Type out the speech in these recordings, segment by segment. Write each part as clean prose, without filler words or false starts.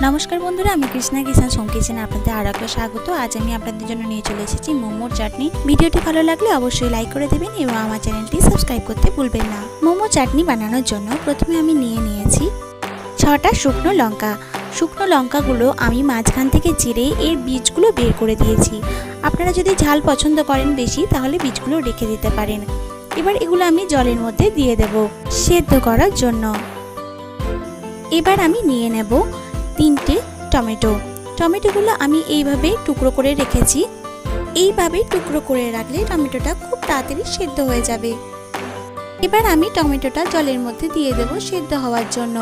नमस्कार बंधुरा आमी कृष्णा किचन किचेने आपनादेर आरो एकटा स्वागत। आज आमी आपनादेर जोन्नो निये चले एसेछि मोमोर चाटनी। भिडियोटी भालो लागले अवश्यई लाइक करे देबेन एबं आमार चैनलटी सबस्क्राइब करते भुलबेन ना। मोमो चाटनी बानानोर जोन्नो प्रथमे आमी निये नियेछि 6टा शुकनो लंका। शुकनो लंकागुलो आमी माझखान थेके चिरे एर बीजगुलो बेर करे दियेछि। आपनारा जोदि झाल पछन्द करेन बेशी ताहले बीजगुलो रेखे दिते पारेन। एबार एगुलो आमी जलेर मध्ये दिये देब सेদ্ধ करार जोन्नो। एबार आमी निये नेब 3টে টমেটো। টমেটোগুলো আমি এইভাবে টুকরো করে রেখেছি। এইভাবে টুকরো করে রাখলে টমেটোটা খুব তাড়াতাড়ি সেদ্ধ হয়ে যাবে। এবার আমি টমেটোটা জলের মধ্যে দিয়ে দেব সেদ্ধ হওয়ার জন্য।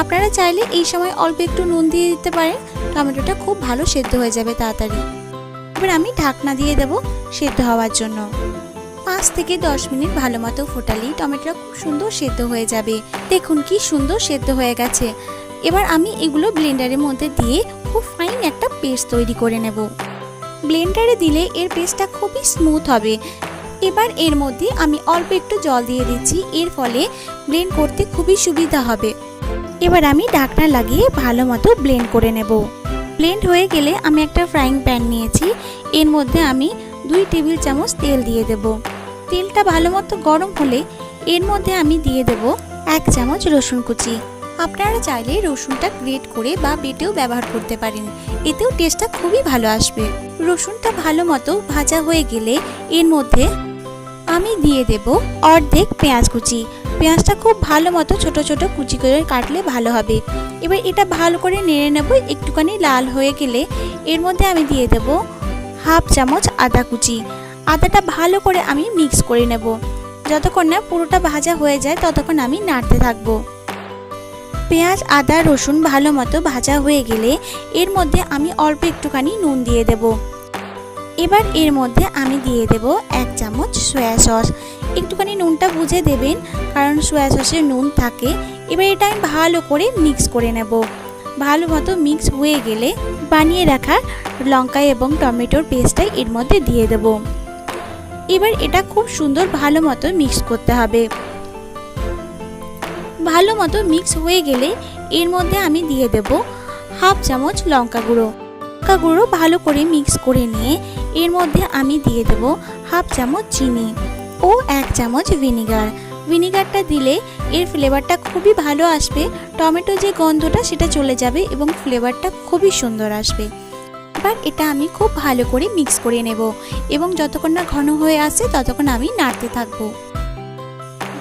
আপনারা চাইলে এই সময় অল্প একটু নুন দিয়ে দিতে পারেন, টমেটোটা খুব ভালো সেদ্ধ হয়ে যাবে তাড়াতাড়ি। এবার আমি ঢাকনা দিয়ে দেব সেদ্ধ হওয়ার জন্য। 5 থেকে 10 মিনিট ভালো মতো ফোটালেই টমেটোটা খুব সুন্দর সেদ্ধ হয়ে যাবে। দেখুন কি সুন্দর সেদ্ধ হয়ে গেছে। এবার আমি এগুলো ব্লেন্ডারের মধ্যে দিয়ে খুব ফাইন একটা পেস্ট তৈরি করে নেব। ব্লেন্ডারে দিলে এর পেস্টটা খুবই স্মুথ হবে। এবার এর মধ্যে আমি অল্প একটু জল দিয়ে দিচ্ছি, এর ফলে ব্লেন্ড করতে খুবই সুবিধা হবে। এবার আমি ঢাকনা লাগিয়ে ভালো মতো ব্লেন্ড করে নেব। ব্লেন্ড হয়ে গেলে আমি একটা ফ্রাইং প্যান নিয়েছি, এর মধ্যে আমি 2 টেবিল চামচ তেল দিয়ে দেব। তেলটা ভালো মতো গরম হলে এর মধ্যে আমি দিয়ে দেব 1 চামচ রসুন কুচি। আপনারা চাইলে রসুনটা গ্রেট করে বা বেটেও ব্যবহার করতে পারেন, এতেও টেস্টটা খুবই ভালো আসবে। রসুনটা ভালো মতো ভাজা হয়ে গেলে এর মধ্যে আমি দিয়ে দেব অর্ধেক পেঁয়াজ কুচি। পেঁয়াজটা খুব ভালো মতো ছোট ছোট কুচি করে কাটলে ভালো হবে। এবার এটা ভালো করে নেড়ে নেব। একটুখানি লাল হয়ে গেলে এর মধ্যে আমি দিয়ে দেব 1/2 চামচ আদা কুচি। আদাটা ভালো করে আমি মিক্স করে নেব। যতক্ষণ না পুরোটা ভাজা হয়ে যায় ততক্ষণ আমি নাড়তে থাকবো। পেঁয়াজ আদা রসুন ভালো মতো ভাজা হয়ে গেলে এর মধ্যে আমি অল্প একটুখানি নুন দিয়ে দেব। এবার এর মধ্যে আমি দিয়ে দেব 1 চামচ সয়া সস। একটুখানি নুনটা বুঝে দেবেন, কারণ সয়া সসে নুন থাকে। এবার এটা আমি ভালো করে মিক্স করে নেব। ভালো মতো মিক্স হয়ে গেলে বানিয়ে রাখা লঙ্কা এবং টমেটোর পেস্টটাই এর মধ্যে দিয়ে দেব। এবার এটা খুব সুন্দর ভালো মতো মিক্স করতে হবে। ভালো মতো মিক্স হয়ে গেলে এর মধ্যে আমি দিয়ে দেব 1/2 চামচ লঙ্কা গুঁড়ো। লঙ্কা গুঁড়ো ভালো করে মিক্স করে নিয়ে এর মধ্যে আমি দিয়ে দেব 1/2 চামচ চিনি ও 1 চামচ ভিনিগার। ভিনিগারটা দিলে এর ফ্লেভারটা খুবই ভালো আসবে। টমেটো যে গন্ধটা সেটা চলে যাবে এবং ফ্লেভারটা খুবই সুন্দর আসবে। এবার এটা আমি খুব ভালো করে মিক্স করে নেব এবং যতক্ষণ না ঘন হয়ে আসে ততক্ষণ আমি নাড়তে থাকবো।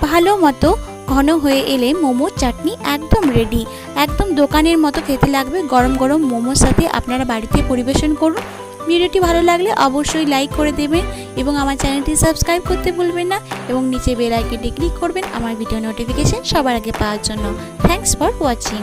ভালো মতো ঘন হয়ে এলে মোমোর চাটনি একদম রেডি। একদম দোকানের মতো খেতে লাগবে। গরম গরম মোমোর সাথে আপনারা বাড়িতে পরিবেশন করুন। ভিডিওটি ভালো লাগলে অবশ্যই লাইক করে দেবেন এবং আমার চ্যানেলটি সাবস্ক্রাইব করতে ভুলবেন না এবং নিচে বেল আইকনটি ক্লিক করবেন আমার ভিডিও নোটিফিকেশন সবার আগে পাওয়ার জন্য। Thanks for watching.